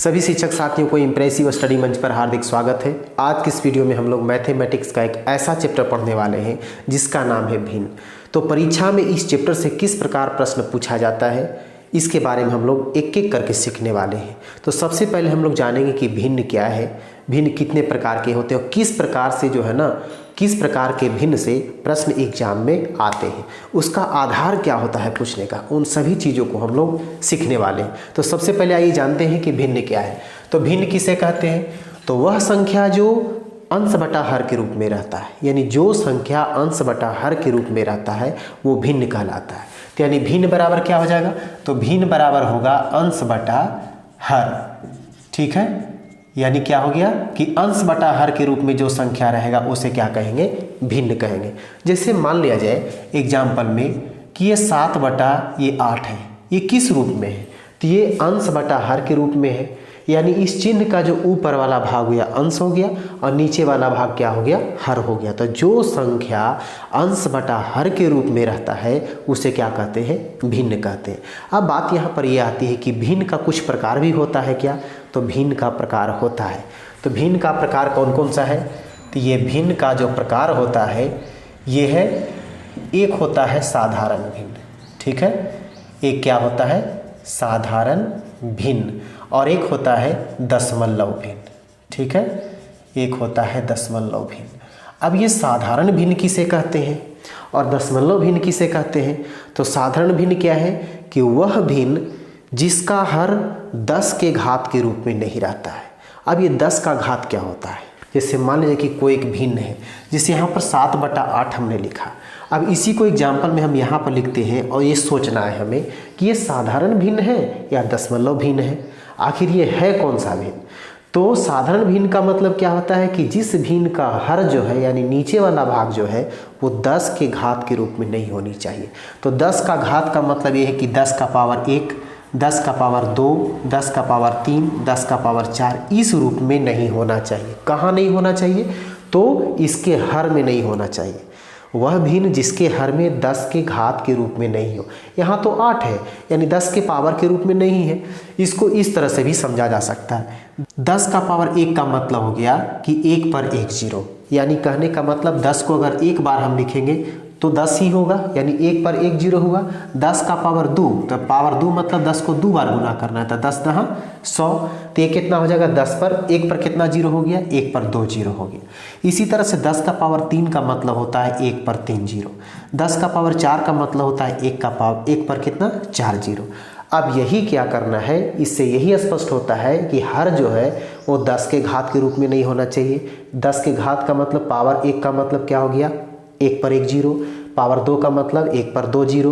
सभी शिक्षक साथियों को इम्प्रेसिव स्टडी मंच पर हार्दिक स्वागत है। आज की इस वीडियो में हम लोग मैथमेटिक्स का एक ऐसा चैप्टर पढ़ने वाले हैं जिसका नाम है भिन्न। तो परीक्षा में इस चैप्टर से किस प्रकार प्रश्न पूछा जाता है इसके बारे में हम लोग एक एक करके सीखने वाले हैं। तो सबसे पहले हम लोग जानेंगे कि भिन्न क्या है, भिन्न कितने प्रकार के होते हैं और किस प्रकार से जो है ना किस प्रकार के भिन्न से प्रश्न एग्जाम में आते हैं, उसका आधार क्या होता है पूछने का, उन सभी चीज़ों को हम लोग सीखने वाले हैं। तो सबसे पहले आइए जानते हैं कि भिन्न क्या है। तो भिन्न किसे कहते हैं? तो वह संख्या जो अंश बटा हर के रूप में रहता है, यानी जो संख्या अंश बटा हर के रूप में रहता है वो भिन्न कहलाता है। तो यानी भिन्न बराबर क्या हो जाएगा? तो भिन्न बराबर होगा अंश बटा हर। ठीक है, यानी क्या हो गया कि अंश बटा हर के रूप में जो संख्या रहेगा उसे क्या कहेंगे? भिन्न कहेंगे। जैसे मान लिया जाए एग्जाम्पल में कि ये 7 बटा ये 8 है, ये किस रूप में है? तो ये अंश बटा हर के रूप में है, यानी इस चिन्ह का जो ऊपर वाला भाग हुआ अंश हो गया और नीचे वाला भाग क्या हो गया? हर हो गया। तो जो संख्या अंश बटा हर के रूप में रहता है उसे क्या कहते हैं? भिन्न कहते हैं। अब बात यहाँ पर यह आती है कि भिन्न का कुछ प्रकार भी होता है क्या? तो भिन्न का प्रकार होता है। तो भिन्न का प्रकार कौन कौन सा है? तो ये भिन्न का जो प्रकार होता है ये है, एक होता है साधारण भिन्न। ठीक है, एक क्या होता है? साधारण भिन्न, और एक होता है दशमलव भिन्न। ठीक है, एक होता है दशमलव भिन्न। अब ये साधारण भिन्न किसे कहते हैं और दशमलव भिन्न किसे कहते हैं? तो साधारण भिन्न क्या है कि वह भिन्न जिसका हर 10 के घात के रूप में नहीं रहता है। अब ये 10 का घात क्या होता है? जैसे मान लीजिए कि कोई एक भिन्न है, जिसे यहाँ पर 7 बटा 8 हमने लिखा। अब इसी को एग्जाम्पल में हम यहाँ पर लिखते हैं और ये सोचना है हमें कि ये साधारण भिन्न है या दशमलव भिन्न है, आखिर ये है कौन सा भिन्न? तो साधारण भिन्न का मतलब क्या होता है कि जिस भिन्न का हर जो है यानी नीचे वाला भाग जो है वो 10 के घात के रूप में नहीं होनी चाहिए। तो 10 का घात का मतलब ये है कि 10 का पावर 1, 10 का पावर 2, 10 का पावर 3, 10 का पावर 4 इस रूप में नहीं होना चाहिए। कहाँ नहीं होना चाहिए? तो इसके हर में नहीं होना चाहिए। वह भिन्न जिसके हर में 10 के घात के रूप में नहीं हो। यहाँ तो 8 है यानी 10 के पावर के रूप में नहीं है। इसको इस तरह से भी समझा जा सकता है। 10 का पावर 1 का मतलब हो गया कि 1 पर 1 0, यानी कहने का मतलब 10 को अगर एक बार हम लिखेंगे तो 10 ही होगा, यानी 1 पर 1 0 हुआ। 10 का पावर 2, तो पावर 2 मतलब 10 को 2 बार गुना करना है, तो 10 दहा 100। तो ये कितना हो जाएगा? 10 पर 1 पर कितना 0 हो गया? 1 पर 2 0 हो गया। इसी तरह से 10 का पावर 3 का मतलब होता है 1 पर 3 0। 10 का पावर 4 का मतलब होता है 1 पर कितना? 4 0। अब यही क्या करना है, इससे यही स्पष्ट होता है कि हर जो है वो 10 के घात के रूप में नहीं होना चाहिए। 10 के घात का मतलब पावर 1 का मतलब क्या हो गया? 1 पर 1 0, पावर 2 का मतलब 1 पर 2 0,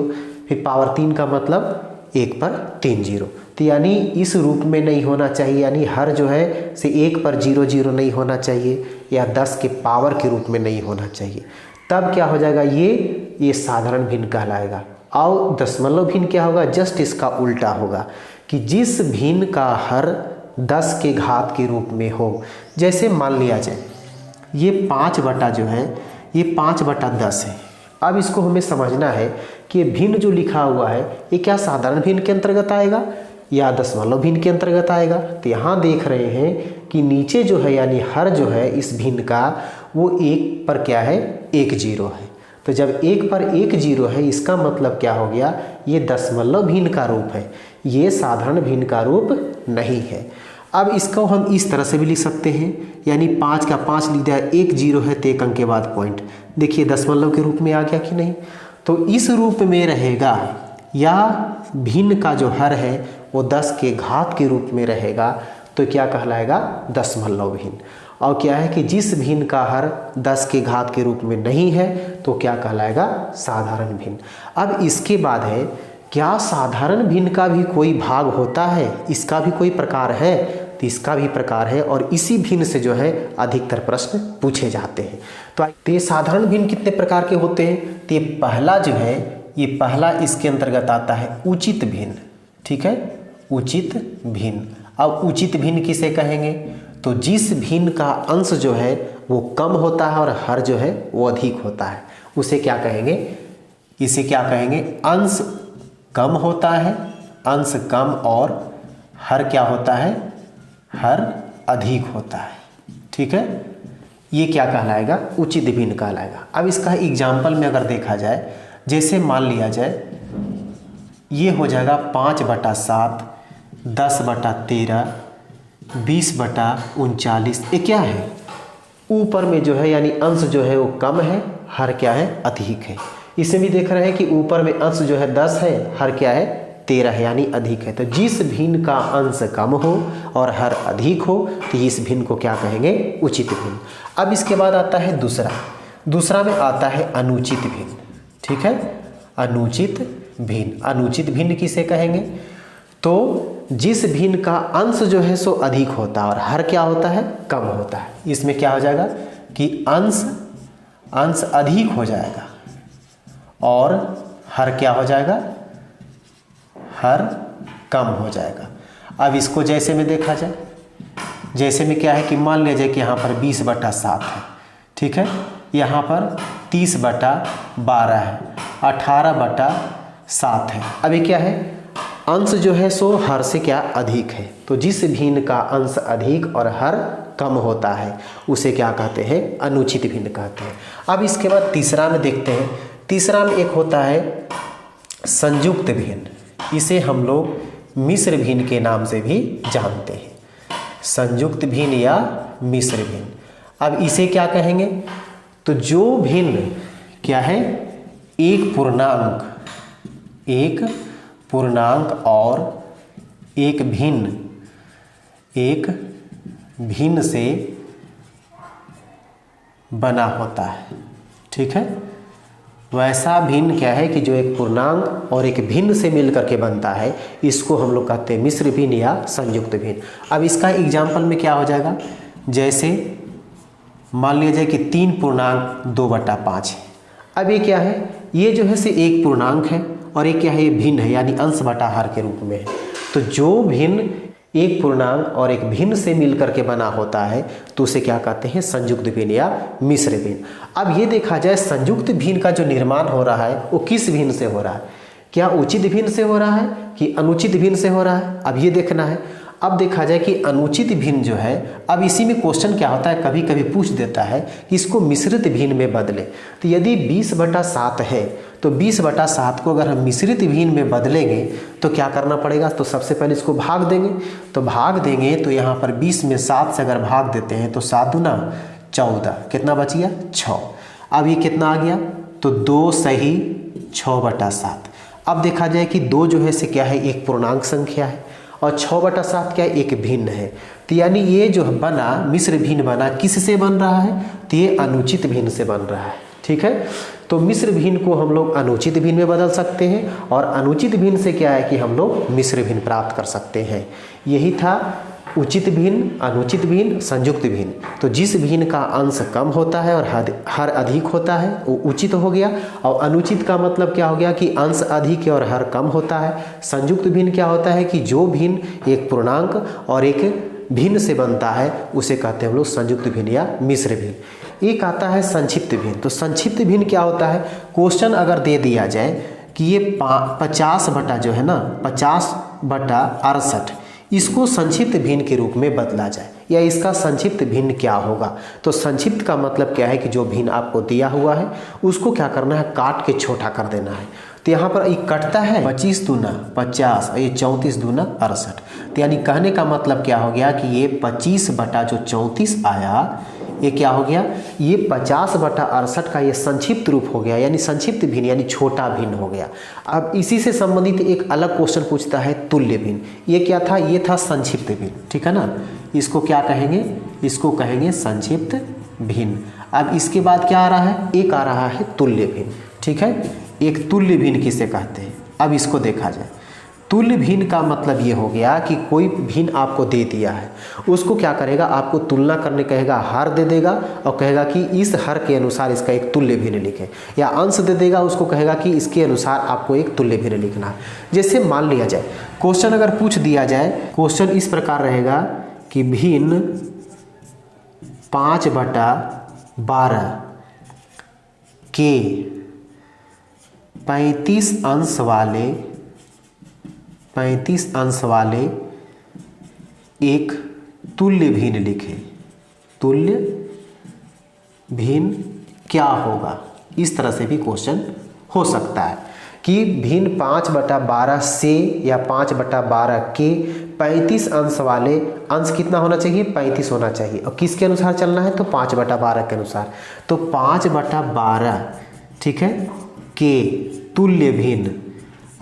फिर पावर 3 का मतलब 1 पर 3 0। तो यानी इस रूप में नहीं होना चाहिए, यानी हर जो है से 1 पर 0 0 नहीं होना चाहिए या 10 के पावर के रूप में नहीं होना चाहिए। तब क्या हो जाएगा? ये साधारण भिन्न कहलाएगा। और दशमलव भिन्न क्या होगा? जस्ट इसका उल्टा होगा कि जिस भिन्न का हर 10 के घात के रूप में हो। जैसे मान लिया जाए ये 5 बटा जो है ये 5 बटा 10 है। अब इसको हमें समझना है कि ये भिन्न जो लिखा हुआ है ये क्या साधारण भिन्न के अंतर्गत आएगा या दशमलव भिन्न के अंतर्गत आएगा? तो यहाँ देख रहे हैं कि नीचे जो है यानी हर जो है इस भिन्न का वो 1 पर क्या है? 1 0 है। तो जब 1 पर 1 0 है इसका मतलब क्या हो गया? ये दशमलव भिन्न का रूप है, ये साधारण भिन्न का रूप नहीं है। अब इसको हम इस तरह से भी लिख सकते हैं, यानी 5 का 5 लिख दिया, 1 0 है तो 1 अंक के बाद पॉइंट। देखिए दशमलव के रूप में आ गया कि नहीं? तो इस रूप में रहेगा या भिन्न का जो हर है वो 10 के घात के रूप में रहेगा तो क्या कहलाएगा? दशमलव भिन्न। और क्या है कि जिस भिन्न का हर 10 के घात के रूप में नहीं है तो क्या कहलाएगा? साधारण भिन्न। अब इसके बाद है, क्या साधारण भिन्न का भी कोई भाग होता है? इसका भी कोई प्रकार है? तो इसका भी प्रकार है और इसी भिन्न से जो है अधिकतर प्रश्न पूछे जाते हैं। तो ये साधारण भिन्न कितने प्रकार के होते हैं? तो ये पहला जो है ये पहला इसके अंतर्गत आता है उचित भिन्न। ठीक है, उचित भिन्न। अब उचित भिन्न किसे कहेंगे? तो जिस भिन्न का अंश जो है वो कम होता है और हर जो है वो अधिक होता है, उसे क्या कहेंगे? इसे क्या कहेंगे? अंश कम होता है, अंश कम और हर क्या होता है? हर अधिक होता है। ठीक है, ये क्या कहलाएगा? उचित भिन्न कहलाएगा। अब इसका एग्जाम्पल में अगर देखा जाए, जैसे मान लिया जाए ये हो जाएगा 5/7, 10/13, 20/39। ये क्या है? ऊपर में जो है यानी अंश जो है वो कम है, हर क्या है? अधिक है। इसे भी देख रहे हैं कि ऊपर में अंश जो है 10 है, हर क्या है? 13 है यानी अधिक है। तो जिस भिन्न का अंश कम हो और हर अधिक हो तो इस भिन्न को क्या कहेंगे? उचित भिन्न। अब इसके बाद आता है दूसरा में आता है अनुचित भिन्न। ठीक है, अनुचित भिन्न। अनुचित भिन्न किसे कहेंगे? तो जिस भिन्न का अंश जो है सो अधिक होता है और हर क्या होता है? कम होता है। इसमें क्या हो जाएगा कि अंश अधिक हो जाएगा और हर क्या हो जाएगा? हर कम हो जाएगा। अब इसको जैसे में देखा जाए, जैसे में क्या है कि मान लिया जाए कि यहाँ पर 20/7 है। ठीक है, यहाँ पर 30/12 है, 18/7 है। अभी क्या है? अंश जो है सो हर से क्या? अधिक है। तो जिस भिन्न का अंश अधिक और हर कम होता है उसे क्या कहते हैं? अनुचित भिन्न कहते हैं। अब इसके बाद तीसरा में देखते हैं। तीसरा में एक होता है संयुक्त भिन्न। इसे हम लोग मिश्र भिन्न के नाम से भी जानते हैं, संयुक्त भिन्न या मिश्र भिन्न। अब इसे क्या कहेंगे? तो जो भिन्न क्या है? एक पूर्णांक और एक भिन्न से बना होता है। ठीक है, वैसा भिन्न क्या है कि जो एक पूर्णांक और एक भिन्न से मिलकर के बनता है, इसको हम लोग कहते हैं मिश्र भिन्न या संयुक्त भिन्न। अब इसका एग्जाम्पल में क्या हो जाएगा? जैसे मान लिया जाए कि 3.2/5 है। अब ये क्या है? ये जो है से एक पूर्णांक है और एक क्या है? ये भिन्न है यानी अंश बटा हर के रूप में है। तो जो भिन्न एक पूर्णांक और एक भिन्न से मिलकर के बना होता है तो उसे क्या कहते हैं? संयुक्त भिन्न या मिश्र भिन्न। अब ये देखा जाए संयुक्त भिन्न का जो निर्माण हो रहा है वो किस भिन्न से हो रहा है? क्या उचित भिन्न से हो रहा है कि अनुचित भिन्न से हो रहा है? अब ये देखना है। अब देखा जाए कि अनुचित भिन्न जो है, अब इसी में क्वेश्चन क्या होता है, कभी कभी पूछ देता है कि इसको मिश्रित भिन्न में बदले। तो यदि 20/7 है तो 20/7 को अगर हम मिश्रित भिन्न में बदलेंगे तो क्या करना पड़ेगा? तो सबसे पहले इसको भाग देंगे। तो भाग देंगे तो यहाँ पर 20 में 7 से अगर भाग देते हैं तो 7 दूना 14, कितना बच गया? 6। अब ये कितना आ गया? तो 2 सही 6/7। अब देखा जाए कि 2 जो है से क्या है? एक पूर्णांक संख्या है और 6/7 क्या है? एक भिन्न है। तो यानी ये जो बना मिश्र भिन्न बना, किससे बन रहा है? तो ये अनुचित भिन्न से बन रहा है। ठीक है, तो मिश्र भिन्न को हम लोग अनुचित भिन्न में बदल सकते हैं और अनुचित भिन्न से क्या है कि हम लोग मिश्र भिन्न प्राप्त कर सकते हैं। यही था उचित भिन्न, अनुचित भिन्न, संयुक्त भिन्न। तो जिस भिन्न का अंश कम होता है और हर अधिक होता है वो उचित हो गया, और अनुचित का मतलब क्या हो गया कि अंश अधिक है और हर कम होता है। संयुक्त भिन्न क्या होता है कि जो भिन्न एक पूर्णांक और एक भिन्न से बनता है उसे कहते हैं हम लोग संयुक्त भिन्न या मिश्र भिन्न। एक आता है संक्षिप्त भिन्न। तो संक्षिप्त भिन्न क्या होता है? क्वेश्चन अगर दे दिया जाए कि ये 50 बटा जो है ना 50/68, इसको संक्षिप्त भिन्न के रूप में बदला जाए या इसका संक्षिप्त भिन्न क्या होगा? तो संक्षिप्त का मतलब क्या है कि जो भिन्न आपको दिया हुआ है उसको क्या करना है? काट के छोटा कर देना है। तो यहाँ पर ये कटता है 25 दूना 50 और ये 34 दूना 68। तो यानी कहने का मतलब क्या हो गया कि ये 25/34 आया, ये क्या हो गया? ये 50/68 का ये संक्षिप्त रूप हो गया, यानी संक्षिप्त भिन्न यानी छोटा भिन्न हो गया। अब इसी से संबंधित एक अलग क्वेश्चन पूछता है तुल्य भिन्न। ये क्या था? ये था संक्षिप्त भिन्न। ठीक है ना, इसको क्या कहेंगे? इसको कहेंगे संक्षिप्त भिन्न। अब इसके बाद क्या आ रहा है? एक आ रहा है तुल्य भिन्न। ठीक है, एक तुल्य भिन्न किसे कहते हैं? अब इसको देखा जाए। तुल्य भिन्न का मतलब ये हो गया कि कोई भिन्न आपको दे दिया है, उसको क्या करेगा? आपको तुलना करने कहेगा, हर दे देगा और कहेगा कि इस हर के अनुसार इसका एक तुल्य भिन्न लिखें, या अंश दे देगा, उसको कहेगा कि इसके अनुसार आपको एक तुल्य भिन्न लिखना है। जैसे मान लिया जाए क्वेश्चन अगर पूछ दिया जाए, क्वेश्चन इस प्रकार रहेगा कि भिन्न 5/12 के 35 अंश वाले एक तुल्य भिन्न लिखें, तुल्य भिन्न क्या होगा, इस तरह से भी क्वेश्चन हो सकता है कि भिन्न 5/12 से या 5/12 के 35 अंश वाले अंश कितना होना चाहिए, 35 होना चाहिए। और किसके अनुसार चलना है, तो 5/12 के अनुसार। तो 5/12 ठीक है के तुल्य भिन्न,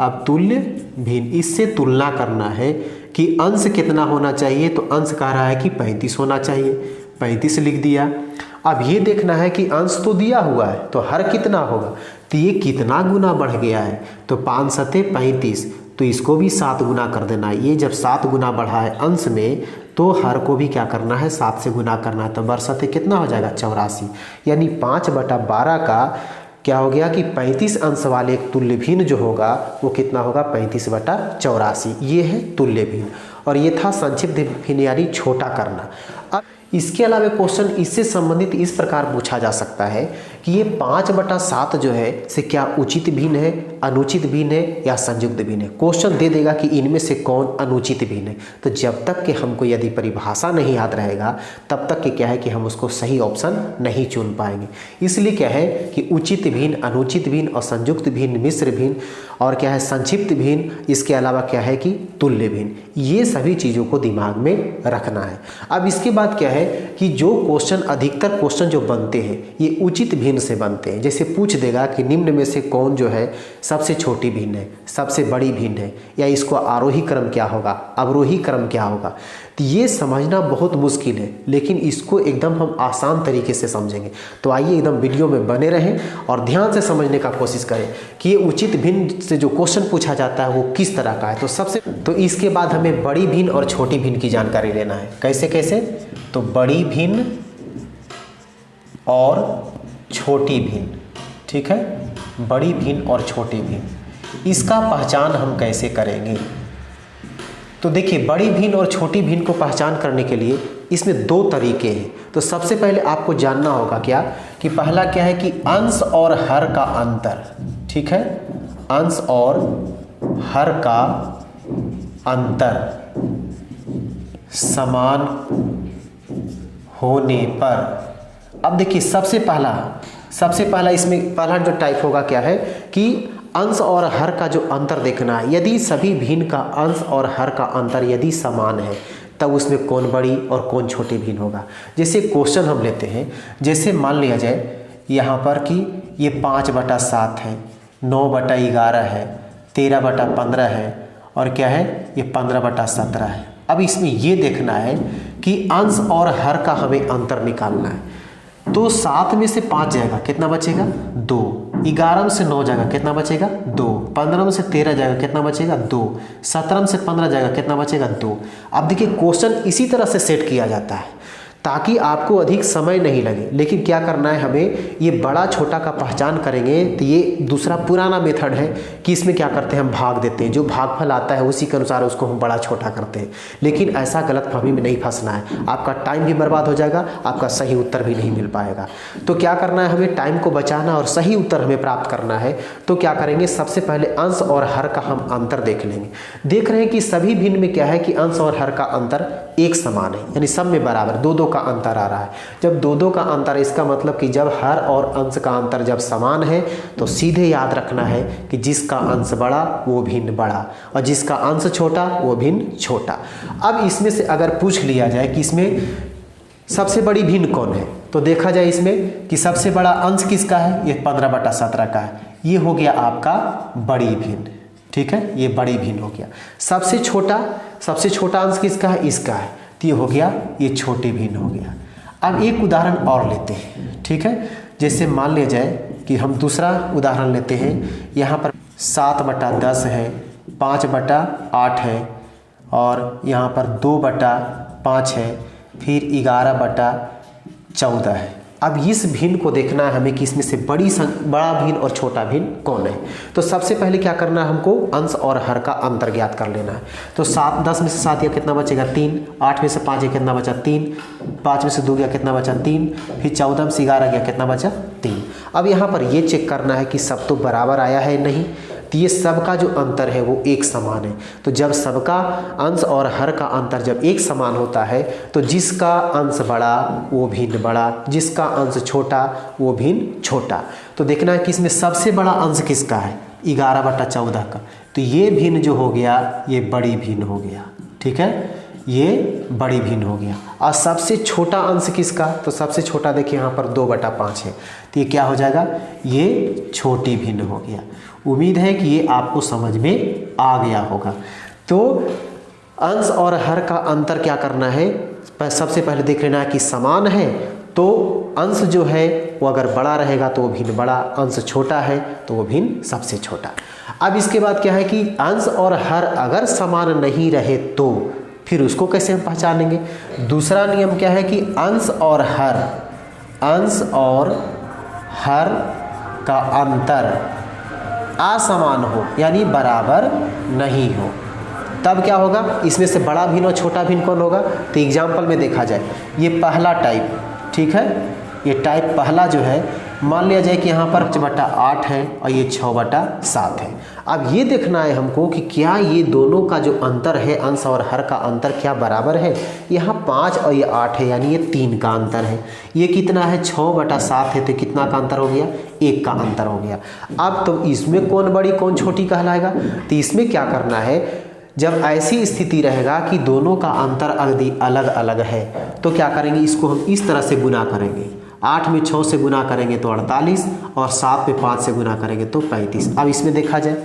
अब तुल्य भिन्न इससे तुलना करना है कि अंश कितना होना चाहिए, तो अंश कह रहा है कि 35 होना चाहिए, 35 लिख दिया। अब ये देखना है कि अंश तो दिया हुआ है तो हर कितना होगा, तो ये कितना गुना बढ़ गया है, तो 5 सते 35, तो इसको भी 7 गुना कर देना है। ये जब 7 गुना बढ़ा है अंश में तो हर को भी क्या करना है, 7 से गुना करना है, तो बरसते कितना हो जाएगा 84। यानी 5/12 का क्या हो गया कि 35 अंश वाले एक तुल्य भिन्न जो होगा वो कितना होगा, 35/84। ये है तुल्य भिन्न। और ये था संक्षिप्त भिन्न यानी छोटा करना। अब इसके अलावा क्वेश्चन इससे संबंधित इस प्रकार पूछा जा सकता है कि ये 5/7 जो है से क्या उचित भिन्न है, अनुचित भिन्न है या संयुक्त भिन्न है। क्वेश्चन दे देगा कि इनमें से कौन अनुचित भिन्न है। तो जब तक कि हमको यदि परिभाषा नहीं याद रहेगा तब तक कि क्या है कि हम उसको सही ऑप्शन नहीं चुन पाएंगे। इसलिए क्या है कि उचित भिन्न, अनुचित भिन्न और संयुक्त भिन्न, मिश्र भिन्न और क्या है संक्षिप्त भिन्न, इसके अलावा क्या है कि तुल्य भिन्न, ये सभी चीज़ों को दिमाग में रखना है। अब इसके बाद क्या है कि जो क्वेश्चन अधिकतर क्वेश्चन जो बनते हैं ये उचित भिन्न से बनते हैं। जैसे पूछ देगा कि निम्न में से कौन जो है सबसे छोटी भिन्न है, सबसे बड़ी भिन्न है, या इसको आरोही क्रम क्या होगा, अवरोही क्रम क्या होगा। तो ये समझना बहुत मुश्किल है, लेकिन इसको एकदम हम आसान तरीके से समझेंगे। तो आइए एकदम वीडियो में बने रहें और ध्यान से समझने का कोशिश करें कि ये उचित भिन्न से जो क्वेश्चन पूछा जाता है वो किस तरह का है। तो इसके बाद हमें बड़ी भिन्न और छोटी भिन्न की जानकारी लेना है। कैसे कैसे, तो बड़ी भिन्न और छोटी भिन्न, ठीक है, बड़ी भिन्न और छोटी भिन्न, इसका पहचान हम कैसे करेंगे। तो देखिए बड़ी भिन्न और छोटी भिन्न को पहचान करने के लिए इसमें 2 तरीके हैं। तो सबसे पहले आपको जानना होगा क्या कि पहला क्या है कि अंश और हर का अंतर, ठीक है, अंश और हर का अंतर समान होने पर। अब देखिए सबसे पहला इसमें पहला जो टाइप होगा क्या है कि अंश और हर का जो अंतर देखना है। यदि सभी भिन्न का अंश और हर का अंतर यदि समान है तब उसमें कौन बड़ी और कौन छोटी भिन्न होगा। जैसे क्वेश्चन हम लेते हैं, जैसे मान लिया जाए यहाँ पर कि ये 5/7 है, 9/11 है, 13/15 है और क्या है ये 15/17 है। अब इसमें ये देखना है कि अंश और हर का हमें अंतर निकालना है। तो 7 में से 5 जाएगा, कितना बचेगा 2। 11 में से 9 जाएगा, कितना बचेगा 2। 15 में से 13 जाएगा, कितना बचेगा 2। 17 में से 15 जाएगा, कितना बचेगा 2। अब देखिए क्वेश्चन इसी तरह से सेट किया जाता है ताकि आपको अधिक समय नहीं लगे। लेकिन क्या करना है हमें, ये बड़ा छोटा का पहचान करेंगे तो ये दूसरा पुराना मेथड है कि इसमें क्या करते हैं हम भाग देते हैं, जो भागफल आता है उसी के अनुसार उसको हम बड़ा छोटा करते हैं। लेकिन ऐसा गलतफहमी में नहीं फंसना है, आपका टाइम भी बर्बाद हो जाएगा, आपका सही उत्तर भी नहीं मिल पाएगा। तो क्या करना है हमें टाइम को बचाना और सही उत्तर हमें प्राप्त करना है। तो क्या करेंगे, सबसे पहले अंश और हर का हम अंतर देख लेंगे। देख रहे हैं कि सभी भिन्न में क्या है कि अंश और हर का अंतर एक समान है, यानी सब में बराबर 2-2 का अंतर आ रहा है। जब 2-2 का अंतर, इसका मतलब कि जब हर और अंश का अंतर जब समान है तो सीधे याद रखना है कि जिसका अंश बड़ा वो भिन्न बड़ा और जिसका अंश छोटा वो भिन्न छोटा। अब इसमें से अगर पूछ लिया जाए कि इसमें सबसे बड़ी भिन्न कौन है, तो देखा जाए इसमें कि सबसे बड़ा अंश किसका है, ये 15/17 का है। ये हो गया आपका बड़ी भिन्न, ठीक है, ये बड़ी भिन्न हो गया। सबसे छोटा अंश किसका है, इसका है, तो ये हो गया ये छोटी भिन्न हो गया। अब एक उदाहरण और लेते हैं, ठीक है। जैसे मान लिया जाए कि हम दूसरा उदाहरण लेते हैं। यहाँ पर 7/10 है, 5/8 है और यहाँ पर 2/5 है, फिर 11/14 है। अब इस भिन्न को देखना है हमें कि इसमें से बड़ा भिन्न और छोटा भिन्न कौन है। तो सबसे पहले क्या करना है, हमको अंश और हर का अंतर ज्ञात कर लेना है। तो 10 में से 7 गया, कितना बचेगा 3। 8 में से 5 गया, कितना बचा 3। 5 में से 2 गया, कितना बचा 3। फिर 14 में से 11 गया, कितना बचा 3। अब यहाँ पर ये चेक करना है कि सब तो बराबर आया है नहीं, तो ये सबका जो अंतर है वो एक समान है। तो जब सबका अंश और हर का अंतर जब एक समान होता है तो जिसका अंश बड़ा वो भिन्न बड़ा, जिसका अंश छोटा वो भिन्न छोटा। तो देखना है कि इसमें सबसे बड़ा अंश किसका है, 11/14 का। तो ये भिन्न जो हो गया ये बड़ी भिन्न हो गया, ठीक है, ये बड़ी भिन्न हो गया। और सबसे छोटा अंश किसका, तो सबसे छोटा देखिए यहाँ पर 2/5 है, तो ये क्या हो जाएगा, ये छोटी भिन्न हो गया। उम्मीद है कि ये आपको समझ में आ गया होगा। तो अंश और हर का अंतर क्या करना है, सबसे पहले देख लेना है कि समान है तो अंश जो है वो अगर बड़ा रहेगा तो वो भिन्न बड़ा, अंश छोटा है तो वो भिन्न सबसे छोटा। अब इसके बाद क्या है कि अंश और हर अगर समान नहीं रहे तो फिर उसको कैसे हम पहचानेंगे। दूसरा नियम क्या है कि अंश और हर का अंतर असमान हो यानी बराबर नहीं हो, तब क्या होगा, इसमें से बड़ा भिन्न और छोटा भिन्न कौन होगा। तो एग्जाम्पल में देखा जाए, ये पहला टाइप, ठीक है, ये टाइप पहला जो है, मान लिया जाए कि यहाँ पर 5/8 है और ये 6/7 है। अब ये देखना है हमको कि क्या ये दोनों का जो अंतर है, अंश और हर का अंतर क्या बराबर है। यहाँ 5 और ये 8 है यानी ये 3 का अंतर है। ये कितना है, 6/7 है, तो कितना का अंतर हो गया, 1 का अंतर हो गया। अब तो इसमें कौन बड़ी कौन छोटी कहलाएगा। तो इसमें क्या करना है, जब ऐसी स्थिति रहेगा कि दोनों का अंतर अलग अलग है तो क्या करेंगे, इसको हम इस तरह से गुना करेंगे। 8 में 6 से गुना करेंगे तो 48 और 7 में 5 से गुना करेंगे तो 35। अब इसमें देखा जाए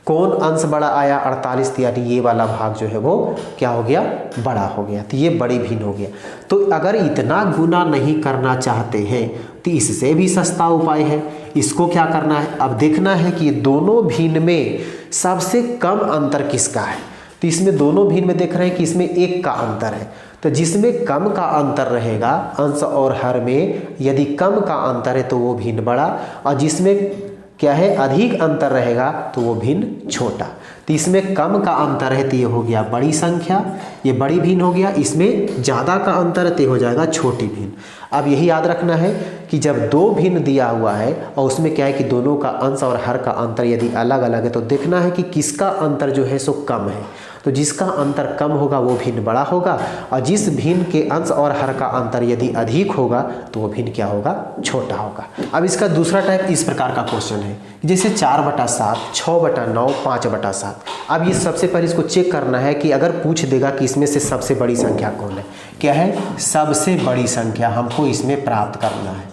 कौन अंश बड़ा आया, 48, यानी ये वाला भाग जो है वो क्या हो गया, बड़ा हो गया, तो ये बड़ी भिन्न हो गया। तो अगर इतना गुना नहीं करना चाहते हैं तो इससे भी सस्ता उपाय है, इसको क्या करना है, अब देखना है कि दोनों भिन्न में सबसे कम अंतर किसका है। तो इसमें दोनों भिन्न में देख रहे हैं कि इसमें 1 का अंतर है, तो जिसमें कम का अंतर रहेगा अंश और हर में, यदि कम का अंतर है तो वो भिन्न बड़ा, और जिसमें क्या है अधिक अंतर रहेगा तो वो भिन्न छोटा। तो इसमें कम का अंतर है तो ये हो गया बड़ी संख्या, ये बड़ी भिन्न हो गया। इसमें ज़्यादा का अंतर है तो हो जाएगा छोटी भिन्न। अब यही याद रखना है कि जब 2 भिन्न दिया हुआ है और उसमें क्या है कि दोनों का अंश और हर का अंतर यदि अलग अलग है तो देखना है कि किसका अंतर जो है सो कम है। तो जिसका अंतर कम होगा वो भिन्न बड़ा होगा, और जिस भिन्न के अंश और हर का अंतर यदि अधिक होगा तो वो भिन्न क्या होगा, छोटा होगा। अब इसका दूसरा टाइप इस प्रकार का क्वेश्चन है, जैसे 4/7, 6/9, 5/7। अब ये सबसे पहले इसको चेक करना है कि अगर पूछ देगा कि इसमें से सबसे बड़ी संख्या कौन है, क्या है, सबसे बड़ी संख्या हमको इसमें प्राप्त करना है,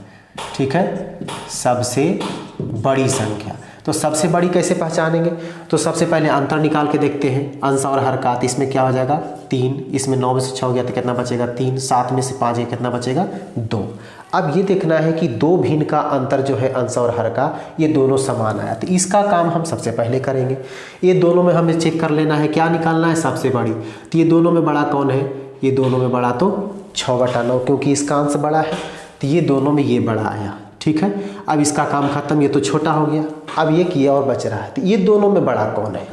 ठीक है, सबसे बड़ी संख्या। तो सबसे बड़ी कैसे पहचानेंगे, तो सबसे पहले अंतर निकाल के देखते हैं अंश और हर का। तो इसमें क्या हो जाएगा, 3, इसमें 9 में से 6 हो गया तो कितना बचेगा, 3, 7 में से 5 कितना बचेगा, 2। अब ये देखना है कि 2 भिन्न का अंतर जो है अंश और हर का, ये दोनों समान आया, तो इसका काम हम सबसे पहले करेंगे। ये दोनों में हमें चेक कर लेना है, क्या निकालना है, सबसे बड़ी। तो ये दोनों में बड़ा कौन है, ये दोनों में बड़ा तो 6/9, क्योंकि इसका अंश बड़ा है, तो ये दोनों में ये बड़ा आया, ठीक है। अब इसका काम खत्म, ये तो छोटा हो गया। अब ये किया और बच रहा है, तो ये दोनों में बड़ा कौन है।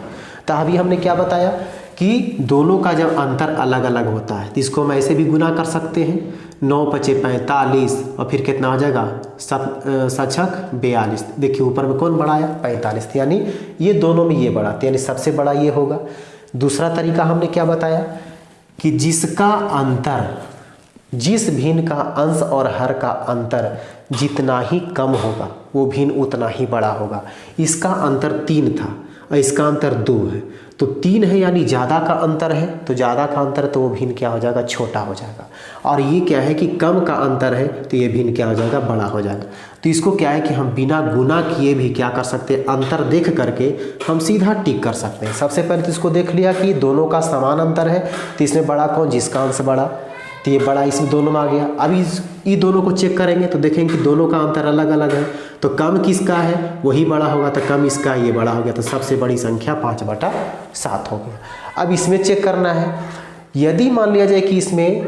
तो अभी हमने क्या बताया कि दोनों का जब अंतर अलग अलग होता है तो इसको हम ऐसे भी गुना कर सकते हैं, 9×5 = 45 और फिर कितना हो जाएगा, 7×6 = 42। देखिए ऊपर में कौन बड़ा आया, 45, यानी ये दोनों में ये बड़ा, यानी सबसे बड़ा ये होगा। दूसरा तरीका हमने क्या बताया कि जिसका अंतर, जिस भिन्न का अंश और हर का अंतर जितना ही कम होगा वो भिन्न उतना ही बड़ा होगा। इसका अंतर 3 था और इसका अंतर 2 है, तो 3 है यानी ज़्यादा का अंतर है, तो ज़्यादा का अंतर तो वो भिन्न क्या हो जाएगा, छोटा हो जाएगा। और ये क्या है कि कम का अंतर है तो ये भिन्न क्या हो जाएगा, बड़ा हो जाएगा। तो इसको क्या है कि हम बिना गुना किए भी क्या कर सकते हैं, अंतर देख करके हम सीधा टिक कर सकते हैं। सबसे पहले तो इसको देख लिया कि दोनों का समान अंतर है, तो इसमें बड़ा कौन, जिसका अंश बड़ा, तो ये बड़ा इसमें दोनों में आ गया। अब ये दोनों को चेक करेंगे तो देखेंगे कि दोनों का अंतर अलग अलग है, तो कम किसका है वही बड़ा होगा, तो कम इसका, ये बड़ा हो गया, तो सबसे बड़ी संख्या 5/7 हो गया। अब इसमें चेक करना है, यदि मान लिया जाए कि इसमें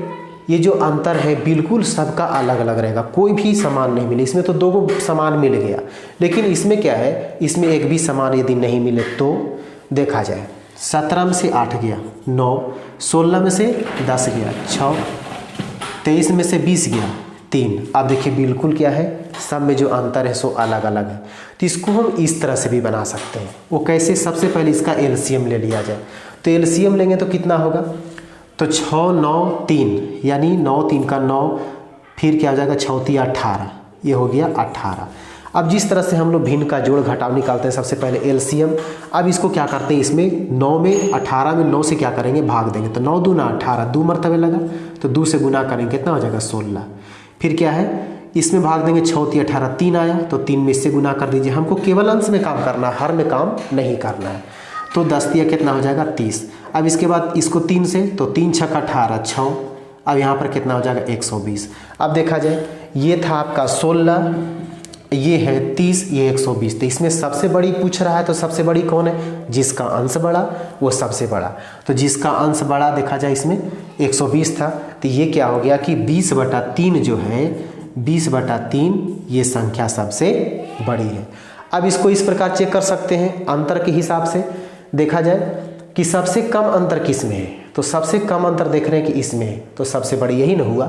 ये जो अंतर है बिल्कुल सबका अलग अलग रहेगा, कोई भी समान नहीं मिले, इसमें तो 2 को समान मिल गया, लेकिन इसमें क्या है, इसमें एक भी समान यदि नहीं मिले तो देखा जाए 17 में से 8 गया 9, 16 में से 10 गया 6, 23 में से 20 गया 3। अब देखिए बिल्कुल क्या है, सब में जो अंतर है सो अलग अलग है। तो इसको हम इस तरह से भी बना सकते हैं। वो कैसे, सबसे पहले इसका एलसीएम ले लिया जाए। तो एलसीएम लेंगे तो कितना होगा, तो 6 9 3, यानी 9 3 का 9, फिर क्या हो जाएगा 6 3 18, ये हो गया 18। अब जिस तरह से हम लोग भिन्न का जोड़ घटाव निकालते हैं, सबसे पहले एलसीएम। अब इसको क्या करते हैं, इसमें 9 में 18 में 9 से क्या करेंगे, भाग देंगे। तो 9 दूना 18, 2 मरतबे लगा, तो 2 से गुना करेंगे, कितना हो जाएगा 16। फिर क्या है, इसमें भाग देंगे, 6 3 18, 3 आया, तो 3 में इससे गुना कर दीजिए। हमको केवल अंश में काम करना है, हर में काम नहीं करना है। तो 10 दिया कितना हो जाएगा 30। अब इसके बाद इसको 3 से, तो 3 6 18 6, अब यहाँ पर कितना हो जाएगा 120। अब देखा जाए, ये था आपका 16, ये है 30, ये 120। तो इसमें सबसे बड़ी पूछ रहा है, तो सबसे बड़ी कौन है, जिसका अंश बड़ा वो सबसे बड़ा। तो जिसका अंश बड़ा देखा जाए इसमें 120 था, तो ये क्या हो गया कि 20/3 जो है, 20/3 ये संख्या सबसे बड़ी है। अब इसको इस प्रकार चेक कर सकते हैं अंतर के हिसाब से। देखा जाए कि सबसे कम अंतर किस में है, तो सबसे कम अंतर देख रहे हैं कि इसमें है, तो सबसे बड़ी यही ना हुआ।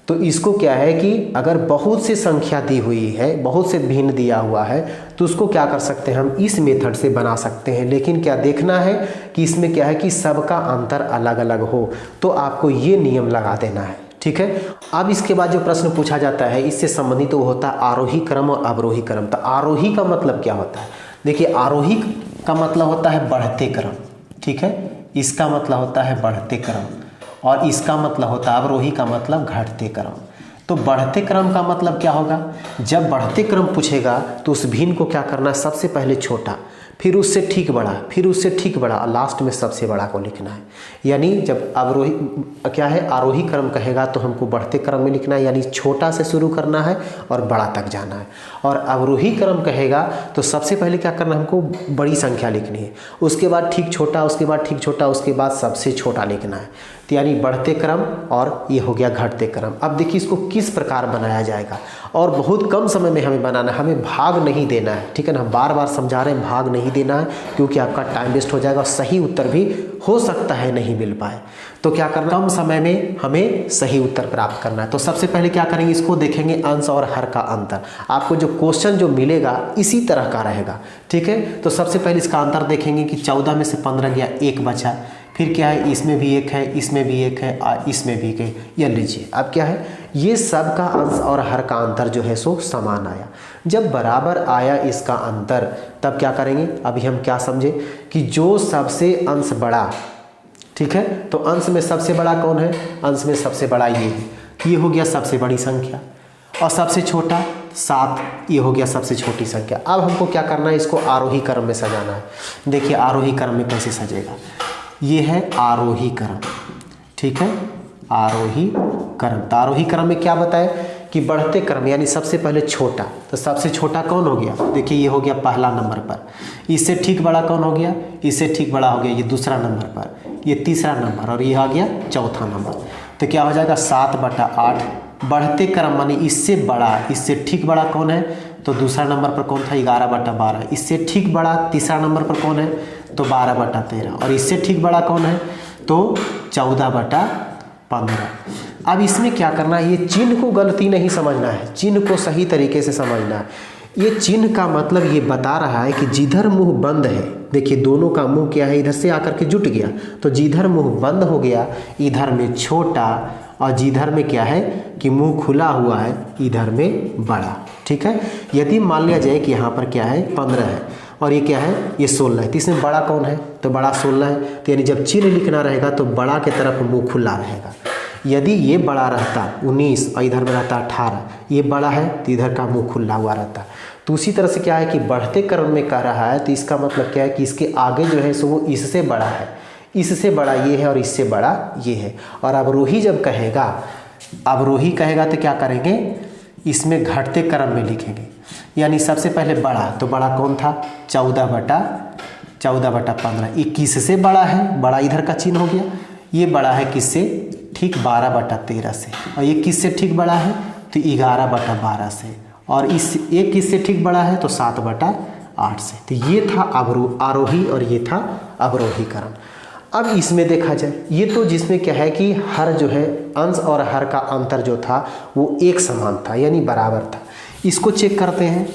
तो इसको क्या है कि अगर बहुत से संख्या दी हुई है, बहुत से भिन्न दिया हुआ है, तो उसको क्या कर सकते हैं, हम इस मेथड से बना सकते हैं। लेकिन क्या देखना है कि इसमें क्या है कि सबका अंतर अलग अलग हो, तो आपको ये नियम लगा देना है, ठीक है। अब इसके बाद जो प्रश्न पूछा जाता है, इससे संबंधित वो होता है आरोही क्रम और अवरोही क्रम। तो आरोही का मतलब क्या होता है, देखिए आरोही का मतलब होता है बढ़ते क्रम, ठीक है, इसका मतलब होता है बढ़ते क्रम, और इसका मतलब होता है अवरोही का मतलब घटते क्रम। तो बढ़ते क्रम का मतलब क्या होगा, जब बढ़ते क्रम पूछेगा तो उस भिन्न को क्या करना है, सबसे पहले छोटा, फिर उससे ठीक बड़ा, फिर उससे ठीक बड़ा, और लास्ट में सबसे बड़ा को लिखना है। यानी जब अवरोही क्या है, आरोही क्रम कहेगा तो हमको बढ़ते क्रम में लिखना है, यानी छोटा से शुरू करना है और बड़ा तक जाना है। और अवरोही क्रम कहेगा तो सबसे पहले क्या करना है, हमको बड़ी संख्या लिखनी है, उसके बाद ठीक छोटा, उसके बाद ठीक छोटा, उसके बाद सबसे छोटा लिखना है। तो यानी बढ़ते क्रम और ये हो गया घटते क्रम। अब देखिए इसको किस प्रकार बनाया जाएगा, और बहुत कम समय में हमें बनाना है, हमें भाग नहीं देना है, ठीक है ना। बार बार समझा रहे हैं, भाग नहीं देना है, क्योंकि आपका टाइम वेस्ट हो जाएगा, सही उत्तर भी हो सकता है नहीं मिल पाए। तो क्या करना, कम समय में हमें सही उत्तर प्राप्त करना है। तो सबसे पहले क्या करेंगे, इसको देखेंगे अंश और हर का अंतर। आपको जो क्वेश्चन जो मिलेगा इसी तरह का रहेगा, ठीक है। तो सबसे पहले इसका अंतर देखेंगे कि 14 में से 15 गया, 1 बचा। फिर क्या है, इसमें भी 1 है, इसमें भी 1 है, और इसमें भी 1 है। ये लीजिए, अब क्या है, ये सब का अंश और हर का अंतर जो है सो समान आया। जब बराबर आया इसका अंतर, तब क्या करेंगे, अभी हम क्या समझे कि जो सबसे अंश बड़ा, ठीक है, तो अंश में सबसे बड़ा कौन है, अंश में सबसे बड़ा ये है, ये हो गया सबसे बड़ी संख्या, और सबसे छोटा 7, ये हो गया सबसे छोटी संख्या। अब हमको क्या करना है, इसको आरोही क्रम में सजाना है। देखिए आरोही क्रम में कैसे सजेगा, ये है आरोही क्रम, ठीक है, आरोही क्रम। तो आरोही क्रम में क्या बताए कि बढ़ते क्रम, यानी सबसे पहले छोटा, तो सबसे छोटा कौन हो गया, देखिए ये हो गया पहला नंबर पर। इससे ठीक बड़ा कौन हो गया, इससे ठीक बड़ा हो गया ये दूसरा नंबर पर, ये तीसरा नंबर, और ये आ गया चौथा नंबर। तो क्या हो जाएगा 7/8। बढ़ते क्रम मानी इससे बड़ा, इससे ठीक बड़ा कौन है, तो दूसरा नंबर पर कौन था, 11/12। इससे ठीक बड़ा तीसरा नंबर पर कौन है, तो 12/13। और इससे ठीक बड़ा कौन है, तो 14/15। अब इसमें क्या करना है, ये चिन्ह को गलती नहीं समझना है, चिन्ह को सही तरीके से समझना है। ये चिन्ह का मतलब ये बता रहा है कि जिधर मुंह बंद है, देखिए दोनों का मुंह क्या है, इधर से आकर के जुट गया, तो जिधर मुंह बंद हो गया इधर में छोटा, और जिधर में क्या है कि मुंह खुला हुआ है इधर में बड़ा, ठीक है। यदि मान लिया जाए कि यहाँ पर क्या है 15 है, और ये क्या है, ये 16 है, तो इसमें बड़ा कौन है, तो बड़ा 16 है। तो यानी जब चिन्ह लिखना रहेगा तो बड़ा के तरफ मुंह खुला रहेगा। यदि ये बड़ा रहता 19 और इधर में रहता 18, ये बड़ा है तो इधर का मुंह खुला हुआ रहता। तो उसी तरह से क्या है कि बढ़ते क्रम में कह रहा है, तो इसका मतलब क्या है कि इसके आगे जो है सो वो इससे बड़ा है, इससे बड़ा ये है, और इससे बड़ा ये है। और अवरोही जब कहेगा, अवरोही कहेगा तो क्या करेंगे, इसमें घटते क्रम में लिखेंगे। यानी सबसे पहले बड़ा, तो बड़ा कौन था 14/15। ये किससे बड़ा है, बड़ा इधर का चिन्ह हो गया, ये बड़ा है किससे, ठीक 12/13 से। और ये किससे ठीक बड़ा है, तो 11/12 से। और इस एक किससे ठीक बड़ा है, तो 7/8 से। तो ये था आरोही और ये था अवरोही क्रम। अब इसमें देखा जाए, ये तो जिसमें क्या है कि हर जो है अंश और हर का अंतर जो था वो एक समान था यानी बराबर था। इसको चेक करते हैं।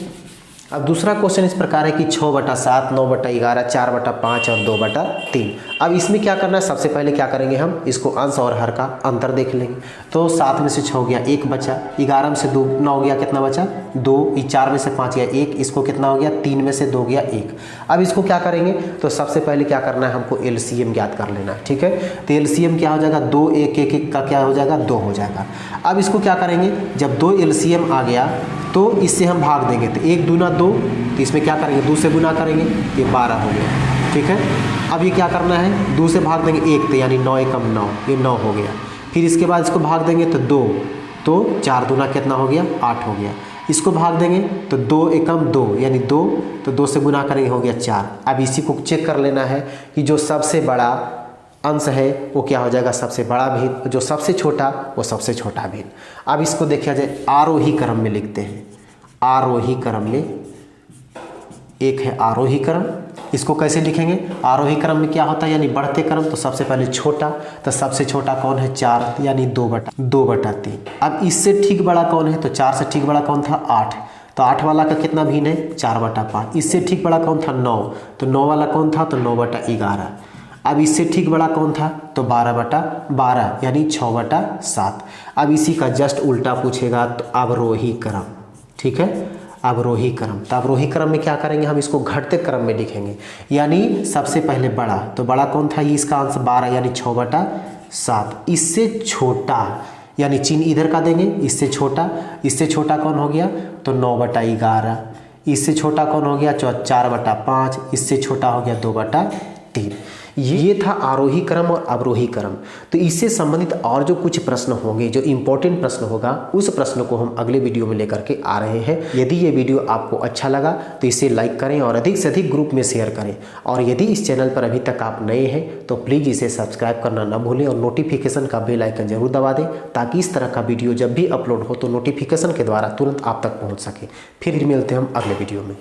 अब दूसरा क्वेश्चन इस प्रकार है कि 6/7, 9/11, 4/5 और 2/3। अब इसमें क्या करना है, सबसे पहले क्या करेंगे हम इसको अंश और हर का अंतर देख लेंगे। तो 7 में से 6 गया 1 बचा, 11 में से 2 9 गया कितना बचा 2, 4 में से 5 गया 1, इसको कितना हो गया 3 में से 2 गया 1। अब इसको क्या करेंगे, तो सबसे पहले क्या करना है हमको एलसीएम ज्ञात कर लेना है। ठीक है, तो एलसीएम क्या हो जाएगा 2 1 1 1 का क्या हो जाएगा 2 हो जाएगा। अब इसको क्या करेंगे, जब 2 एलसीएम आ गया तो इससे हम भाग देंगे, तो 1 दूना 2, तो इसमें क्या करेंगे 2 से गुना करेंगे, ये 12 हो गया। ठीक है, अब ये क्या करना है 2 से भाग देंगे 1, तो यानी 9 एकम 9, ये 9 हो गया। फिर इसके बाद इसको भाग देंगे तो 2, तो 4 दूना कितना हो गया 8 हो गया। इसको भाग देंगे तो 2 एकम 2 यानी 2, तो 2 से गुना करेंगे हो गया 4। अब इसी को चेक कर लेना है कि जो सबसे बड़ा अंश है वो क्या हो जाएगा सबसे बड़ा भिन्न, जो सबसे छोटा वो सबसे छोटा भिन्न। अब इसको देखा जाए आरोही क्रम में लिखते हैं। आरोही क्रम में एक है आरोही क्रम, इसको कैसे लिखेंगे, आरोही क्रम में क्या होता है यानी बढ़ते क्रम, तो सबसे पहले छोटा, तो सबसे छोटा कौन है 4 यानी 2/3। अब इससे ठीक बड़ा कौन है, तो 4 से ठीक बड़ा कौन था 8, तो 8 वाला का कितना भिन्न है 4/5। इससे ठीक बड़ा कौन था 9, तो 9 वाला कौन था तो 9/11। अब इससे ठीक बड़ा कौन था तो 12/12 यानी 6/7। अब इसी का जस्ट उल्टा पूछेगा तो अवरोही क्रम। ठीक है, अवरोही क्रम, तो अवरोही क्रम में क्या करेंगे हम इसको घटते क्रम में लिखेंगे, यानी सबसे पहले बड़ा, तो बड़ा कौन था ये इसका अंश 12 यानी 6/7। इससे छोटा यानी चिन्ह इधर का देंगे, इससे छोटा कौन हो गया तो 9/11। इससे छोटा कौन हो गया 4/5। इससे छोटा हो गया 2/3। ये था आरोही क्रम और अवरोही क्रम। तो इससे संबंधित और जो कुछ प्रश्न होंगे, जो इम्पोर्टेंट प्रश्न होगा, उस प्रश्न को हम अगले वीडियो में लेकर के आ रहे हैं। यदि ये वीडियो आपको अच्छा लगा तो इसे लाइक करें और अधिक से अधिक ग्रुप में शेयर करें। और यदि इस चैनल पर अभी तक आप नए हैं तो प्लीज़ इसे सब्सक्राइब करना न भूलें और नोटिफिकेशन का बेल आइकन जरूर दबा दें, ताकि इस तरह का वीडियो जब भी अपलोड हो तो नोटिफिकेशन के द्वारा तुरंत आप तक पहुँच सके। फिर मिलते हैं हम अगले वीडियो में।